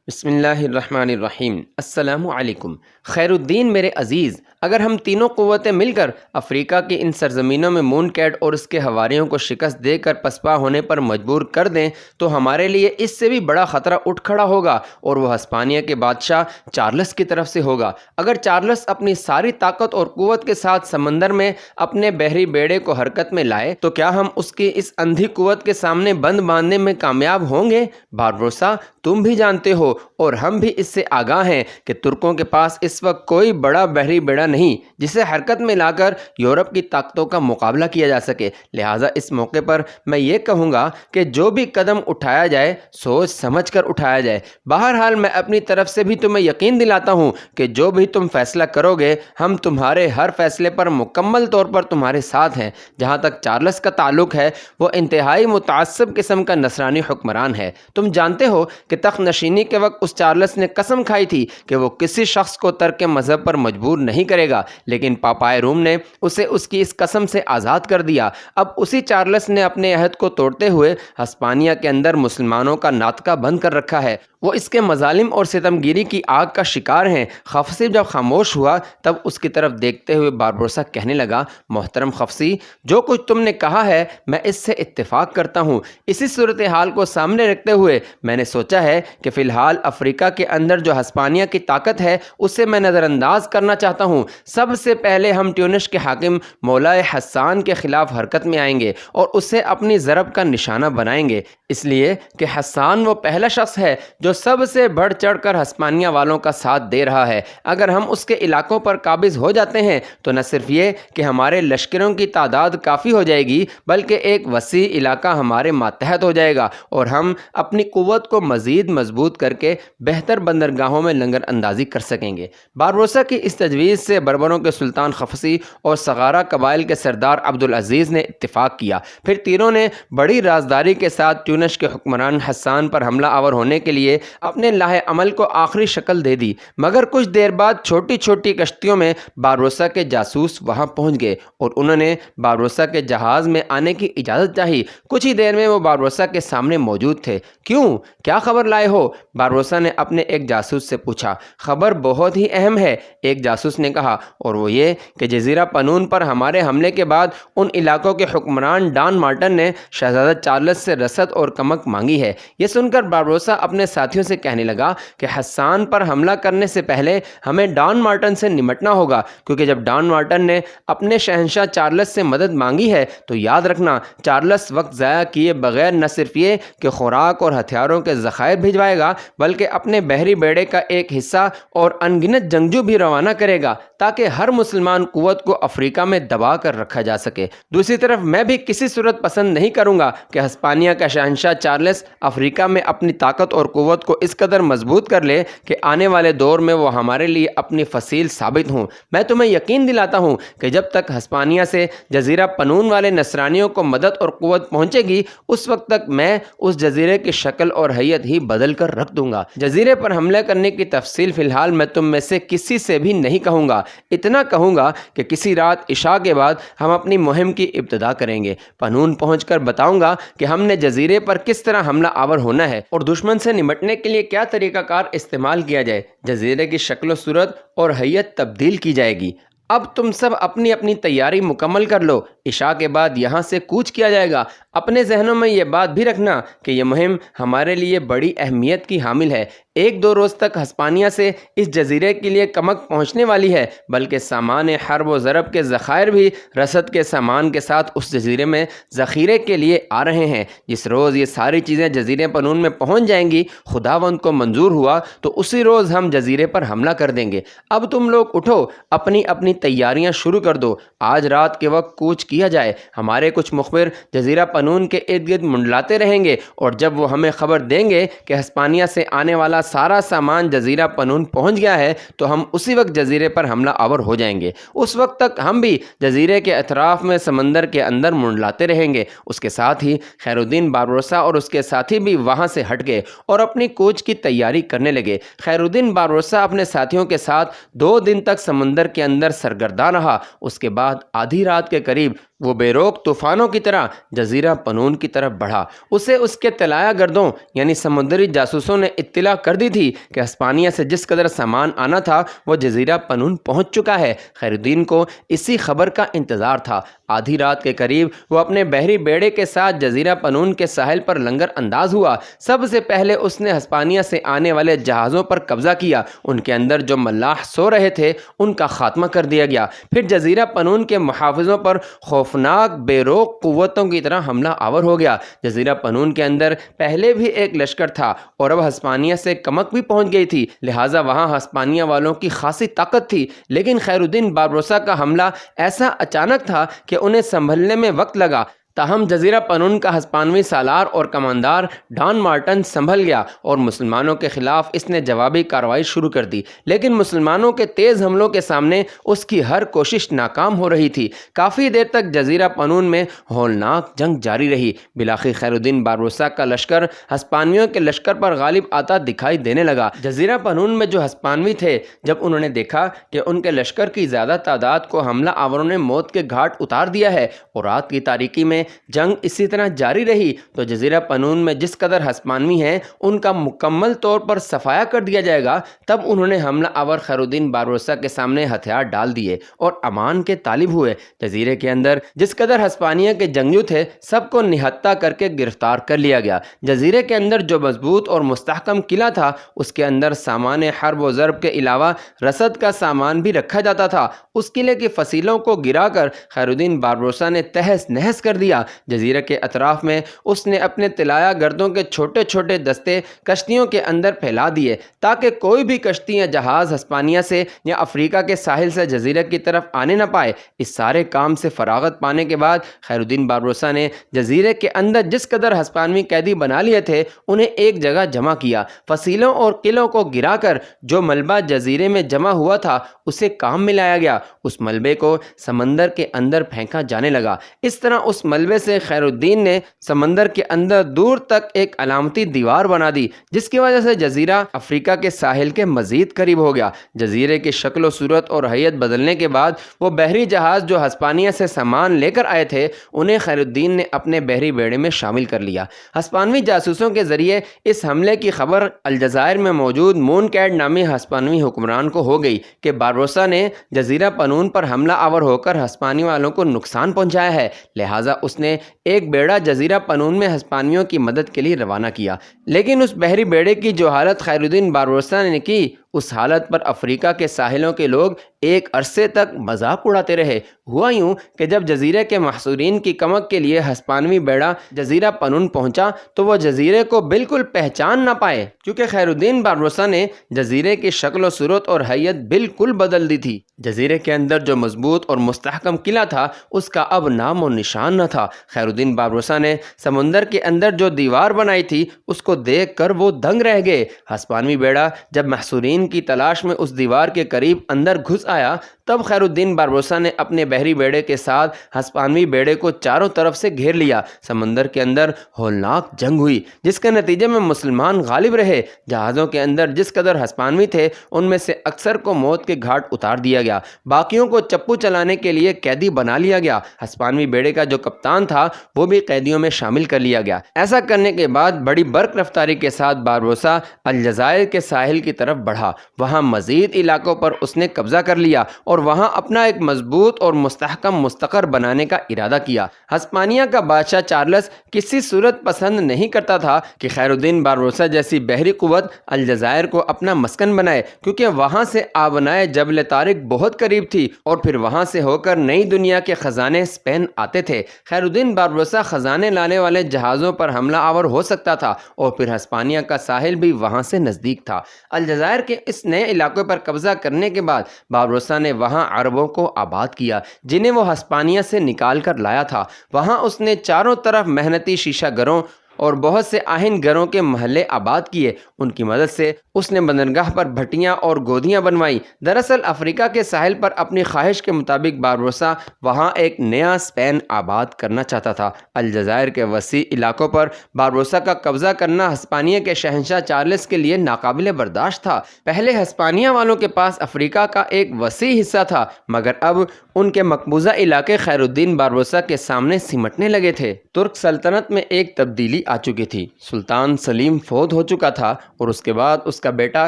بسم اللہ الرحمن الرحیم۔ السلام علیکم۔ خیر الدین میرے عزیز، اگر ہم تینوں قوتیں مل کر افریقہ کی ان سرزمینوں میں مون کیٹ اور اس کے ہواریوں کو شکست دے کر پسپا ہونے پر مجبور کر دیں تو ہمارے لیے اس سے بھی بڑا خطرہ اٹھ کھڑا ہوگا، اور وہ ہسپانیہ کے بادشاہ چارلس کی طرف سے ہوگا۔ اگر چارلس اپنی ساری طاقت اور قوت کے ساتھ سمندر میں اپنے بحری بیڑے کو حرکت میں لائے تو کیا ہم اس کی اس اندھی قوت کے سامنے بند باندھنے میں کامیاب ہوں گے؟ باربروسا، تم بھی جانتے ہو اور ہم بھی اس سے آگاہ ہیں کہ ترکوں کے پاس اس وقت کوئی بڑا بحری بیڑا نہیں جسے حرکت میں لا کر یورپ کی طاقتوں کا مقابلہ کیا جا سکے۔ لہٰذا اس موقع پر میں یہ کہوں گا کہ جو بھی قدم اٹھایا جائے سوچ سمجھ کر اٹھایا جائے۔ بہرحال میں اپنی طرف سے بھی تمہیں یقین دلاتا ہوں کہ جو بھی تم فیصلہ کرو گے ہم تمہارے ہر فیصلے پر مکمل طور پر تمہارے ساتھ ہیں۔ جہاں تک چارلس کا تعلق ہے، وہ انتہائی متعصب قسم کا نصرانی حکمران ہے۔ تم جانتے ہو کہ تخت نشینی کے وقت اس چارلس نے قسم کھائی تھی کہ وہ کسی شخص کو ترک مذہب پر مجبور نہیں کرے گا، لیکن پاپائے روم نے اسے اس کی اس قسم سے آزاد کر دیا۔ اب اسی چارلس نے اپنے عہد کو توڑتے ہوئے ہسپانیہ کے اندر مسلمانوں کا ناطقہ بند کر رکھا ہے۔ وہ اس کے مظالم اور ستم گیری کی آگ کا شکار ہیں۔ خفسی جب خاموش ہوا تب اس کی طرف دیکھتے ہوئے باربروسا کہنے لگا، محترم خفسی، جو کچھ تم نے کہا ہے میں اس سے اتفاق کرتا ہوں۔ اسی صورتحال کو سامنے رکھتے ہوئے میں نے سوچا ہے کہ فی الحال افریقہ کے اندر جو ہسپانیہ کی طاقت ہے اسے میں نظر انداز کرنا چاہتا ہوں۔ سب سے پہلے ہم ٹیونس کے حاکم مولا حسان کے خلاف حرکت میں آئیں گے اور اسے اپنی ضرب کا نشانہ بنائیں گے، اس لیے کہ حسان وہ پہلا شخص ہے جو سب سے بڑھ چڑھ کر ہسپانیہ والوں کا ساتھ دے رہا ہے۔ اگر ہم اس کے علاقوں پر قابض ہو جاتے ہیں تو نہ صرف یہ کہ ہمارے لشکروں کی تعداد کافی ہو جائے گی بلکہ ایک وسیع علاقہ ہمارے ماتحت ہو جائے گا، اور ہم اپنی قوت کو مزید مضبوط کر کے بہتر بندرگاہوں میں لنگر اندازی کر سکیں گے۔ باربروسا کی اس تجویز سے بربروں کے سلطان خفسی اور سغارہ قبائل کے سردار عبدالعزیز نے اتفاق کیا۔ پھر تینوں نے بڑی رازداری کے ساتھ ٹیونس کے حکمران حسان پر حملہ آور ہونے کے لیے اپنے لاہ عمل کو آخری شکل دے دی، مگر کچھ دیر بعد چھوٹی چھوٹی کشتیوں میں باربروسا کے جاسوس وہاں پہنچ گئے اور انہوں نے باربروسا کے جہاز میں آنے کی اجازت چاہی۔ کچھ ہی دیر میں وہ باربروسا کے سامنے موجود تھے۔ کیوں؟ کیا خبر لائے ہو؟ باربروسا نے اپنے ایک جاسوس سے پوچھا۔ خبر بہت ہی اہم ہے، ایک جاسوس نے کہا، اور وہ یہ کہ جزیرہ پنون پر ہمارے حملے کے بعد ان علاقوں کے حکمران ڈان مارٹن نے شہزادہ چارلس سے رسد اور کمک مانگی ہے۔ یہ سن کر باربروسا اپنے ساتھیوں سے کہنے لگا کہ حسان پر حملہ کرنے سے پہلے ہمیں ڈان مارٹن سے نمٹنا ہوگا، کیونکہ جب ڈان مارٹن نے اپنے شہنشاہ چارلس سے مدد مانگی ہے تو یاد رکھنا چارلس وقت ضائع کیے بغیر نہ صرف یہ کہ خوراک اور ہتھیاروں کے ذخائر بھجوائے گا بلکہ اپنے بحری بیڑے کا ایک حصہ اور انگنت جنگجو بھی روانہ کرے گا تاکہ ہر مسلمان قوت کو افریقہ میں دبا کر رکھا جا سکے۔ دوسری طرف میں بھی کسی صورت پسند نہیں کروں گا کہ ہسپانیہ کا شہنشاہ چارلس افریقہ میں اپنی طاقت اور قوت کو اس قدر مضبوط کر لے کہ آنے والے دور میں وہ ہمارے لیے اپنی فصیل ثابت ہوں۔ میں تمہیں یقین دلاتا ہوں کہ جب تک ہسپانیہ سے جزیرہ پنون والے نصرانیوں کو مدد اور قوت پہنچے گی اس وقت تک میں اس جزیرے کی شکل اور حیت ہی بدل کر رکھ دوں گا۔ جزیرے پر حملہ کرنے کی تفصیل فی الحال میں تم میں سے کسی سے بھی نہیں کہوں گا، اتنا کہوں گا کہ کسی رات عشاء کے بعد ہم اپنی مہم کی ابتدا کریں گے۔ پنون پہنچ کر بتاؤں گا کہ ہم نے جزیرے پر کس طرح حملہ آور ہونا ہے اور دشمن سے نمٹنے کے لیے کیا طریقہ کار استعمال کیا جائے۔ جزیرے کی شکل و صورت اور حیت تبدیل کی جائے گی۔ اب تم سب اپنی اپنی تیاری مکمل کر لو، عشاء کے بعد یہاں سے کوچ کیا جائے گا۔ اپنے ذہنوں میں یہ بات بھی رکھنا کہ یہ مہم ہمارے لیے بڑی اہمیت کی حامل ہے۔ ایک دو روز تک ہسپانیہ سے اس جزیرے کے لیے کمک پہنچنے والی ہے، بلکہ سامان حرب و ضرب کے ذخائر بھی رسد کے سامان کے ساتھ اس جزیرے میں ذخیرے کے لیے آ رہے ہیں۔ جس روز یہ ساری چیزیں جزیرے پنون میں پہنچ جائیں گی، خداوند کو منظور ہوا تو اسی روز ہم جزیرے پر حملہ کر دیں گے۔ اب تم لوگ اٹھو، اپنی اپنی تیاریاں شروع کر دو، آج رات کے وقت کوچ کیا جائے۔ ہمارے کچھ مخبر جزیرہ پنون کے ارد گرد منڈلاتے رہیں گے، اور جب وہ ہمیں خبر دیں گے کہ ہسپانیہ سے آنے والا سارا سامان جزیرہ پنون پہنچ گیا ہے تو ہم اسی وقت جزیرے پر حملہ آور ہو جائیں گے۔ اس وقت تک ہم بھی جزیرے کے اطراف میں سمندر کے اندر منڈلاتے رہیں گے۔ اس کے ساتھ ہی خیر الدین باربروسا اور اس کے ساتھی بھی وہاں سے ہٹ گئے اور اپنی کوچ کی تیاری کرنے لگے۔ خیر الدین باربروسا اپنے ساتھیوں کے ساتھ 2 دن تک سمندر کے اندر سرگرداں رہا۔ اس کے بعد آدھی رات کے قریب وہ بے روک طوفانوں کی طرح جزیرہ پنون کی طرف بڑھا۔ اسے اس کے طلایہ گردوں یعنی سمندری جاسوسوں نے اطلاع کر دی تھی کہ ہسپانیہ سے جس قدر سامان آنا تھا وہ جزیرہ پنون پہنچ چکا ہے۔ خیر الدین کو اسی خبر کا انتظار تھا۔ آدھی رات کے قریب وہ اپنے بحری بیڑے کے ساتھ جزیرہ پنون کے ساحل پر لنگر انداز ہوا۔ سب سے پہلے اس نے ہسپانیہ سے آنے والے جہازوں پر قبضہ کیا۔ ان کے اندر جو ملاح سو رہے تھے ان کا خاتمہ کر دیا گیا۔ پھر جزیرہ پنون کے محافظوں پر خوفناک بے روک قوتوں کی طرح حملہ آور ہو گیا۔ جزیرہ پنون کے اندر پہلے بھی ایک لشکر تھا اور اب ہسپانیہ سے کمک بھی پہنچ گئی تھی، لہٰذا وہاں ہسپانیہ والوں کی خاصی طاقت تھی۔ لیکن خیر الدین باربروسا کا حملہ ایسا اچانک تھا کہ انہیں سنبھلنے میں وقت لگا۔ تاہم جزیرہ پنون کا ہسپانوی سالار اور کماندار ڈان مارٹن سنبھل گیا اور مسلمانوں کے خلاف اس نے جوابی کارروائی شروع کر دی، لیکن مسلمانوں کے تیز حملوں کے سامنے اس کی ہر کوشش ناکام ہو رہی تھی۔ کافی دیر تک جزیرہ پنون میں ہولناک جنگ جاری رہی۔ بالآخر خیر الدین باربروسا کا لشکر ہسپانویوں کے لشکر پر غالب آتا دکھائی دینے لگا۔ جزیرہ پنون میں جو ہسپانوی تھے جب انہوں نے دیکھا کہ ان کے لشکر کی زیادہ تعداد کو حملہ آوروں نے موت کے گھاٹ اتار دیا ہے اور رات کی تاریکی میں جنگ اسی طرح جاری رہی تو جزیرہ پنون میں جس قدر ہسپانوی ہیں ان کا مکمل طور پر صفایا کر دیا جائے گا۔ تب انہوں نے حملہ آور خیر الدین باربروسا کے سامنے ہتھیار ڈال دیے اور امان کے طالب ہوئے۔ جزیرے کے اندر جس قدر ہسپانیہ کے جنگجو تھے سب کو نہتہ کر کے گرفتار کر لیا گیا۔ جزیرے کے اندر جو مضبوط اور مستحکم قلعہ تھا اس کے اندر سامان حرب و ضرب کے علاوہ رسد کا سامان بھی رکھا جاتا تھا۔ اس قلعے کی فصیلوں کو گرا کر خیر الدین باربروسا نے تہس نہس کر دیا۔ جزیرے کے اطراف میں اس نے اپنے طلایہ گردوں کے چھوٹے چھوٹے دستے کشتیوں کے اندر پھیلا دیے تاکہ کوئی بھی کشتی یا جہاز ہسپانیہ سے یا افریقہ کے ساحل سے جزیرے کی طرف آنے نہ پائے۔ اس سارے کام سے فراغت پانے کے بعد خیر الدین باربروسا نے جزیرے کے اندر جس قدر ہسپانوی قیدی بنا لیے تھے انہیں ایک جگہ جمع کیا۔ فصیلوں اور قلعوں کو گرا کر جو ملبہ جزیرے میں جمع ہوا تھا اسے کام میں لایا گیا۔ اس ملبے کو سمندر کے اندر پھینکا جانے لگا۔ اس طرح اس ملبے سے خیر الدین نے سمندر کے اندر دور تک ایک علامتی دیوار بنا دی جس کی وجہ سے جزیرہ افریقہ کے ساحل کے مزید قریب ہو گیا۔ جزیرے کی شکل و صورت اور حیت بدلنے کے بعد وہ بحری جہاز جو ہسپانیہ سے سامان لے کر آئے تھے انہیں خیر الدین نے اپنے بحری بیڑے میں شامل کر لیا۔ ہسپانوی جاسوسوں کے ذریعے اس حملے کی خبر الجزائر میں موجود مون کیڈ نامی ہسپانوی حکمران کو ہو گئی کہ باربروسا نے جزیرہ پنون پر حملہ آور ہو کر ہسپانوی والوں کو نقصان پہنچایا ہے، لہٰذا اس نے ایک بیڑا جزیرہ پنون میں ہسپانویوں کی مدد کے لیے روانہ کیا۔ لیکن اس بحری بیڑے کی جو حالت خیر الدین باربروسا نے کی اس حالت پر افریقہ کے ساحلوں کے لوگ ایک عرصے تک مذاق اڑاتے رہے۔ ہوا یوں کہ جب جزیرے کے محصورین کی کمک کے لیے ہسپانوی بیڑا جزیرہ پنون پہنچا تو وہ جزیرے کو بالکل پہچان نہ پائے کیونکہ خیر الدین باربروسا نے جزیرے کی شکل و صورت اور حیت بالکل بدل دی تھی۔ جزیرے کے اندر جو مضبوط اور مستحکم قلعہ تھا اس کا اب نام و نشان نہ تھا۔ خیر الدین باربروسا نے سمندر کے اندر جو دیوار بنائی تھی اس کو دیکھ کر وہ دنگ رہ گئے۔ ہسپانوی بیڑا جب محصورین کی تلاش میں اس دیوار کے قریب اندر گھس آیا تب خیر الدین باربروسا نے اپنے بحری بیڑے کے ساتھ ہسپانوی بیڑے کو چاروں طرف سے گھیر لیا۔ سمندر کے اندر ہولناک جنگ ہوئی جس کے نتیجے میں مسلمان غالب رہے۔ جہازوں کے اندر جس قدر ہسپانوی تھے ان میں سے اکثر کو موت کے گھاٹ اتار دیا گیا، باقیوں کو چپو چلانے کے لیے قیدی بنا لیا گیا۔ ہسپانوی بیڑے کا جو کپتان تھا وہ بھی قیدیوں میں شامل کر لیا گیا۔ ایسا کرنے کے بعد بڑی برق رفتاری کے ساتھ باربروسا الجزائر کے ساحل کی طرف بڑھا۔ وہاں مزید علاقوں پر اس نے قبضہ کر لیا اور وہاں اپنا ایک مضبوط اور مستحکم مستقر بنانے کا ارادہ کیا۔ ہسپانیہ کا بادشاہ چارلس کسی صورت پسند نہیں کرتا تھا کہ خیر الدین باربروسا جیسی بحری قوت الجزائر کو اپنا مسکن بنائے کیونکہ وہاں سے آبنائے جبل طارق بہت قریب تھی اور پھر وہاں سے ہو کر نئی دنیا کے خزانے اسپین آتے تھے۔ خیر الدین باربروسا خزانے لانے والے جہازوں پر حملہ آور ہو سکتا تھا اور پھر ہسپانیہ کا ساحل بھی وہاں سے نزدیک تھا۔ الجزائر کے اس نئے علاقے پر قبضہ کرنے کے بعد باربروسا نے وہاں عربوں کو آباد کیا جنہیں وہ ہسپانیہ سے نکال کر لایا تھا۔ وہاں اس نے چاروں طرف محنتی شیشہ گروں اور بہت سے آہن گروں کے محلے آباد کیے۔ ان کی مدد سے اس نے بندرگاہ پر بھٹیاں اور گودیاں بنوائی۔ دراصل افریقہ کے ساحل پر اپنی خواہش کے مطابق باربروسا وہاں ایک نیا اسپین آباد کرنا چاہتا تھا۔ الجزائر کے وسیع علاقوں پر باربروسا کا قبضہ کرنا ہسپانیہ کے شہنشاہ چارلس کے لیے ناقابل برداشت تھا۔ پہلے ہسپانیہ والوں کے پاس افریقہ کا ایک وسیع حصہ تھا، مگر اب ان کے مقبوضہ علاقے خیر الدین باربروسا کے سامنے سمٹنے لگے تھے۔ ترک سلطنت میں ایک تبدیلی آ چکی تھی۔ سلطان سلیم فوت ہو چکا تھا اور اس کے بعد اس کا بیٹا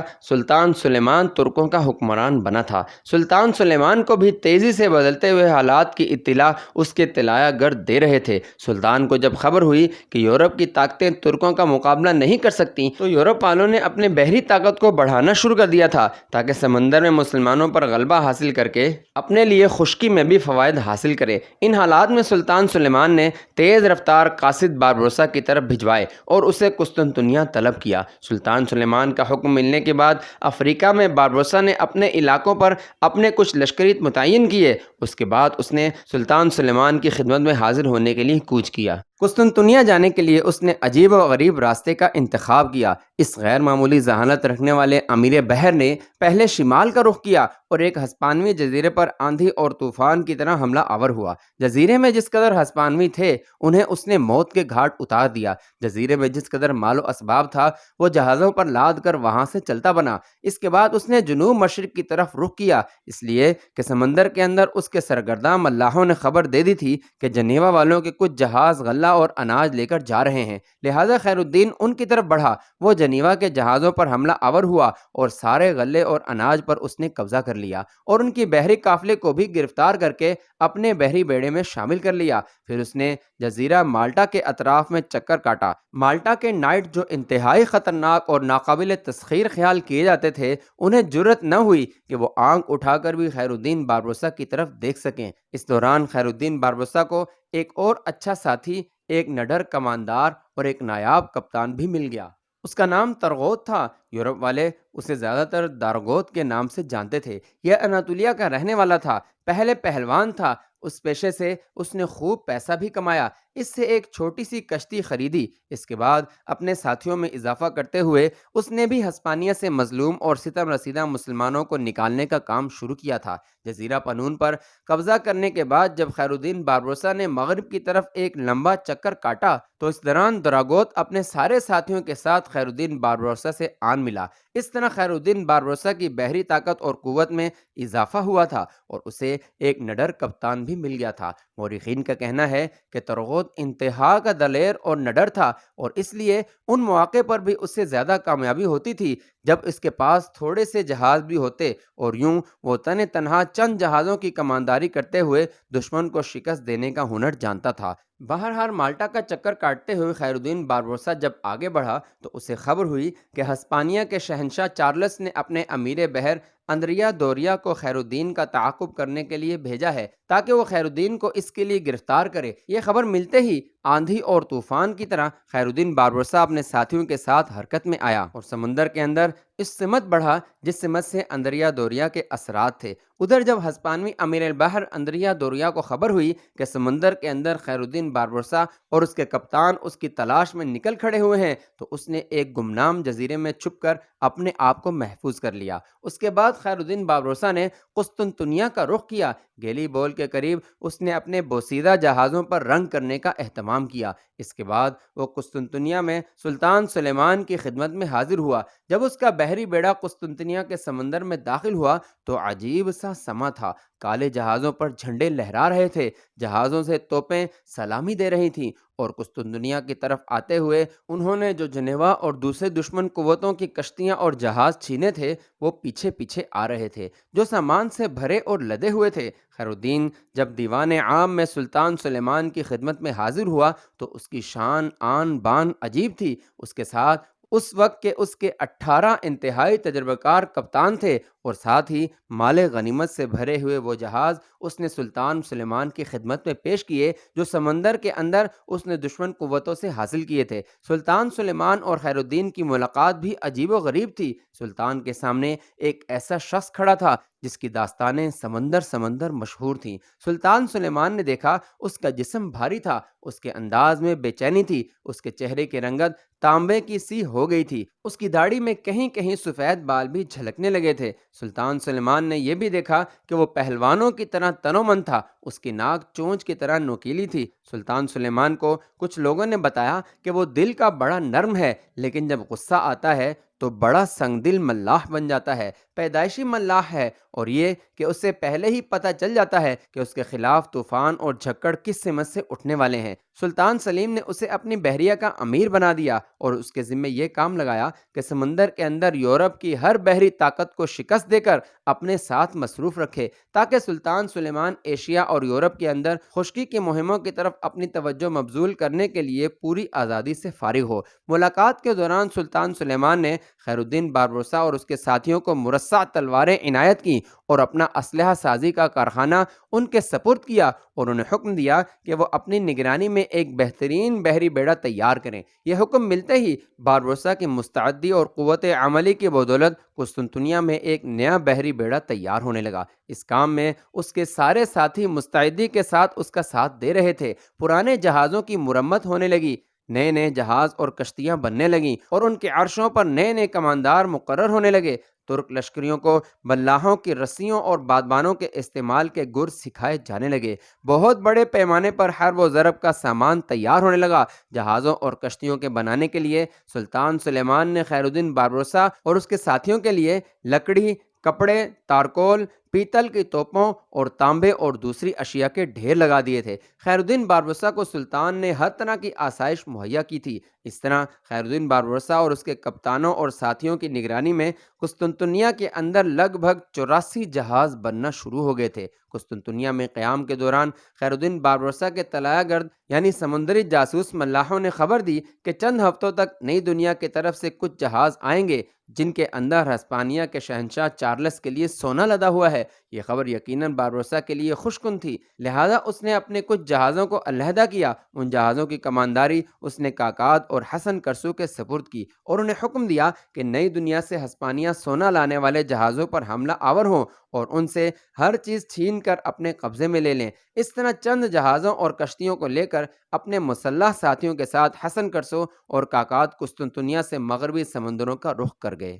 سلطان سلیمان ترکوں کا حکمران بنا تھا۔ سلطان سلیمان کو بھی تیزی سے بدلتے ہوئے حالات کی اطلاع اس کے طلایہ گر دے رہے تھے۔ سلطان کو جب خبر ہوئی کہ یورپ کی طاقتیں ترکوں کا مقابلہ نہیں کر سکتیں تو یورپ والوں نے اپنے بحری طاقت کو بڑھانا شروع کر دیا تھا تاکہ سمندر میں مسلمانوں پر غلبہ حاصل کر کے اپنے لیے خشکی میں بھی فوائد حاصل کرے۔ ان حالات میں سلطان سلیمان نے تیز رفتار قاصد باربروسا کی طرف بھجوائے اور اسے قسطنطنیہ طلب کیا۔ سلطان سلیمان کا حکم ملنے کے بعد افریقہ میں باربروسا نے اپنے علاقوں پر اپنے کچھ لشکری متعین کیے۔ اس کے بعد اس نے سلطان سلیمان کی خدمت میں حاضر ہونے کے لیے کوچ کیا۔ قسطنطنیہ جانے کے لیے اس نے عجیب و غریب راستے کا انتخاب کیا۔ اس غیر معمولی ذہانت رکھنے والے امیر بحر نے پہلے شمال کا رخ کیا اور ایک ہسپانوی جزیرے پر آندھی اور طوفان کی طرح حملہ آور ہوا۔ جزیرے میں جس قدر ہسپانوی تھے انہیں اس نے موت کے گھاٹ اتار دیا۔ جزیرے میں جس قدر مال و اسباب تھا وہ جہازوں پر لاد کر وہاں سے چلتا بنا۔ اس کے بعد اس نے جنوب مشرق کی طرف رخ کیا، اس لیے کہ سمندر کے اندر اس کے سرگرداں ملاحوں نے خبر دے دی تھی کہ جنیوا والوں کے کچھ جہاز غلہ اور اناج لے کر جا رہے ہیں، لہٰذا خیر الدین ان کی طرف بڑھا۔ وہ جنیوا کے جہازوں پر حملہ آور ہوا اور سارے غلے اور اناج پر اس نے قبضہ کر لیا اور ان کی بحری قافلے کو بھی گرفتار کر کے اپنے بحری بیڑے میں شامل کر لیا۔ پھر اس نے جزیرہ مالٹا کے اطراف میں چکر کاٹا۔ مالٹا کے نائٹ جو انتہائی خطرناک اور ناقابل تسخیر خیال کیے جاتے تھے، انہیں جرأت نہ ہوئی کہ وہ آنکھ اٹھا کر بھی خیر الدین باربروسا کی طرف دیکھ سکیں۔ اس دوران خیر الدین باربروسا کو ایک اور اچھا ساتھی، ایک نڈر کماندار اور ایک نایاب کپتان بھی مل گیا۔ اس کا نام ترغوت تھا۔ یورپ والے اسے زیادہ تر دارغوت کے نام سے جانتے تھے۔ یہ اناطولیہ کا رہنے والا تھا، پہلے پہلوان تھا۔ اس پیشے سے اس نے خوب پیسہ بھی کمایا۔ اس سے ایک چھوٹی سی کشتی خریدی۔ اس کے بعد اپنے ساتھیوں میں اضافہ کرتے ہوئے اس نے بھی ہسپانیہ سے مظلوم اور ستم رسیدہ مسلمانوں کو نکالنے کا کام شروع کیا تھا۔ جزیرہ پنون پر قبضہ کرنے کے بعد جب خیر الدین باربروسا نے مغرب کی طرف ایک لمبا چکر کاٹا تو اس دوران دراگوت اپنے سارے ساتھیوں کے ساتھ خیر الدین باربروسا سے آن ملا۔ اس طرح خیر الدین باربروسا کی بحری طاقت اور قوت میں اضافہ ہوا تھا اور اسے ایک نڈر کپتان بھی مل گیا تھا۔ مورخین کا کہنا ہے کہ ترغوت انتہا کا دلیر اور نڈر تھا اور اس لیے ان مواقع پر بھی اس سے زیادہ کامیابی ہوتی تھی جب اس کے پاس تھوڑے سے جہاز بھی ہوتے، اور یوں وہ تنہا چند جہازوں کی کمانداری کرتے ہوئے دشمن کو شکست دینے کا ہنر جانتا تھا۔ بہرحال مالٹا کا چکر کاٹتے ہوئے خیر الدین باربروسا جب آگے بڑھا تو اسے خبر ہوئی کہ ہسپانیہ کے شہنشاہ چارلس نے اپنے امیر بحر اندریا دوریا کو خیر الدین کا تعاقب کرنے کے لیے بھیجا ہے تاکہ وہ خیر الدین کو اس کے لیے گرفتار کرے۔ یہ خبر ملتے ہی آندھی اور طوفان کی طرح خیر الدین باربروسا اپنے ساتھیوں کے ساتھ حرکت میں آیا اور سمندر کے اندر اس سمت بڑھا جس سمت سے اندریا دوریا کے اثرات تھے۔ ادھر جب ہسپانوی امیر البحر اندریا دوریا کو خبر ہوئی کہ سمندر کے اندر خیر الدین باربروسا اور اس کے کپتان اس کی تلاش میں نکل کھڑے ہوئے ہیں تو اس نے ایک گمنام جزیرے میں چھپ کر اپنے آپ کو محفوظ کر لیا۔ اس کے بعد خیر الدین باربروسا نے قسطنطنیہ کا رخ کیا۔ گیلی بول کے قریب اس نے اپنے بوسیدہ جہازوں پر رنگ کرنے کا اہتمام کیا۔ اس کے بعد وہ قسطنطنیہ میں سلطان سلیمان کی خدمت میں حاضر ہوا۔ جب اس کا بحری بیڑا قسطنطنیہ کے سمندر میں داخل ہوا تو عجیب سا سما تھا۔ کالے جہازوں پر جھنڈے لہرا رہے تھے، جہازوں سے توپیں سلامی دے رہی تھیں اور قسطنطنیہ کی طرف آتے ہوئے انہوں نے جو جنیوا اور دوسرے دشمن قوتوں کی کشتیاں اور جہاز چھینے تھے وہ پیچھے پیچھے آ رہے تھے جو سامان سے بھرے اور لدے ہوئے تھے۔ خیر الدین جب دیوان عام میں سلطان سلیمان کی خدمت میں حاضر ہوا تو اس کی شان آن بان عجیب تھی۔ اس کے ساتھ اس وقت کے اس کے 18 انتہائی تجربہ کار کپتان تھے اور ساتھ ہی مال غنیمت سے بھرے ہوئے وہ جہاز اس نے سلطان سلیمان کی خدمت میں پیش کیے جو سمندر کے اندر اس نے دشمن قوتوں سے حاصل کیے تھے۔ سلطان سلیمان اور خیر الدین کی ملاقات بھی عجیب و غریب تھی۔ سلطان کے سامنے ایک ایسا شخص کھڑا تھا جس کی داستانیں سمندر سمندر مشہور تھیں۔ سلطان سلیمان نے دیکھا اس کا جسم بھاری تھا، اس کے انداز میں بے چینی تھی، اس کے چہرے کی رنگت تانبے کی سی ہو گئی تھی، اس کی داڑھی میں کہیں کہیں سفید بال بھی جھلکنے لگے تھے۔ سلطان سلیمان نے یہ بھی دیکھا کہ وہ پہلوانوں کی طرح تنومند تھا، اس کی ناک چونچ کی طرح نوکیلی تھی۔ سلطان سلیمان کو کچھ لوگوں نے بتایا کہ وہ دل کا بڑا نرم ہے، لیکن جب غصہ آتا ہے تو بڑا سنگ دل ملاح بن جاتا ہے، پیدائشی ملاح ہے، اور یہ کہ اسے پہلے ہی پتہ چل جاتا ہے کہ اس کے خلاف طوفان اور جھکڑ کس سمت سے اٹھنے والے ہیں۔ سلطان سلیم نے اسے اپنی بحریہ کا امیر بنا دیا اور اس کے ذمے یہ کام لگایا کہ سمندر کے اندر یورپ کی ہر بحری طاقت کو شکست دے کر اپنے ساتھ مصروف رکھے، تاکہ سلطان سلیمان ایشیا اور یورپ کے اندر خشکی کی مہموں کی طرف اپنی توجہ مبذول کرنے کے لیے پوری آزادی سے فارغ ہو۔ ملاقات کے دوران سلطان سلیمان نے خیر الدین باربروسا اور اس کے ساتھیوں کو مرصع تلواریں عنایت کی اور اپنا اسلحہ سازی کا کارخانہ ان کے سپرد کیا، اور انہیں حکم دیا کہ وہ اپنی نگرانی میں ایک بہترین بحری بیڑا تیار کریں۔ یہ حکم ملتے ہی باربروسا کی مستعدی اور قوت عملی کی بدولت قسطنطنیہ میں ایک نیا بحری بیڑا تیار ہونے لگا۔ اس کام میں اس کے سارے ساتھی مستعدی کے ساتھ اس کا ساتھ دے رہے تھے۔ پرانے جہازوں کی مرمت ہونے لگی، نئے نئے جہاز اور کشتیاں بننے لگیں، اور ان کے عرشوں پر نئے نئے کماندار مقرر ہونے لگے۔ ترک لشکریوں کو ملاحوں کی رسیوں اور بادبانوں کے استعمال کے گر سکھائے جانے لگے۔ بہت بڑے پیمانے پر حرب و ضرب کا سامان تیار ہونے لگا۔ جہازوں اور کشتیوں کے بنانے کے لیے سلطان سلیمان نے خیر الدین باربروسا اور اس کے ساتھیوں کے لیے لکڑی، کپڑے، تارکول، پیتل کی توپوں اور تانبے اور دوسری اشیاء کے ڈھیر لگا دیے تھے۔ خیر الدین باربروسا کو سلطان نے ہر طرح کی آسائش مہیا کی تھی۔ اس طرح خیر الدین باربروسا اور اس کے کپتانوں اور ساتھیوں کی نگرانی میں قسطنطنیہ کے اندر لگ بھگ 84 جہاز بننا شروع ہو گئے تھے۔ قسطنطنیہ میں قیام کے دوران خیر الدین باربروسا کے طلایہ گرد یعنی سمندری جاسوس ملاحوں نے خبر دی کہ چند ہفتوں تک نئی دنیا کی طرف سے کچھ جہاز آئیں گے جن کے اندر ہسپانیہ کے شہنشاہ چارلس کے لیے سونا لدا ہوا ہے۔ یہ خبر یقیناً باربروسا کے لیے خوش کن تھی، لہذا اس نے اپنے کچھ جہازوں کو علیحدہ کیا۔ ان جہازوں کی کمانداری اس نے کاکاد اور حسن کرسو کے سپرد کی، اور انہیں حکم دیا کہ نئی دنیا سے ہسپانیہ سونا لانے والے جہازوں پر حملہ آور ہوں اور ان سے ہر چیز چھین کر اپنے قبضے میں لے لیں۔ اس طرح چند جہازوں اور کشتیوں کو لے کر اپنے مسلح ساتھیوں کے ساتھ حسن کرسو اور کاکاد قسطنطنیہ سے مغربی سمندروں کا رخ کر گئے۔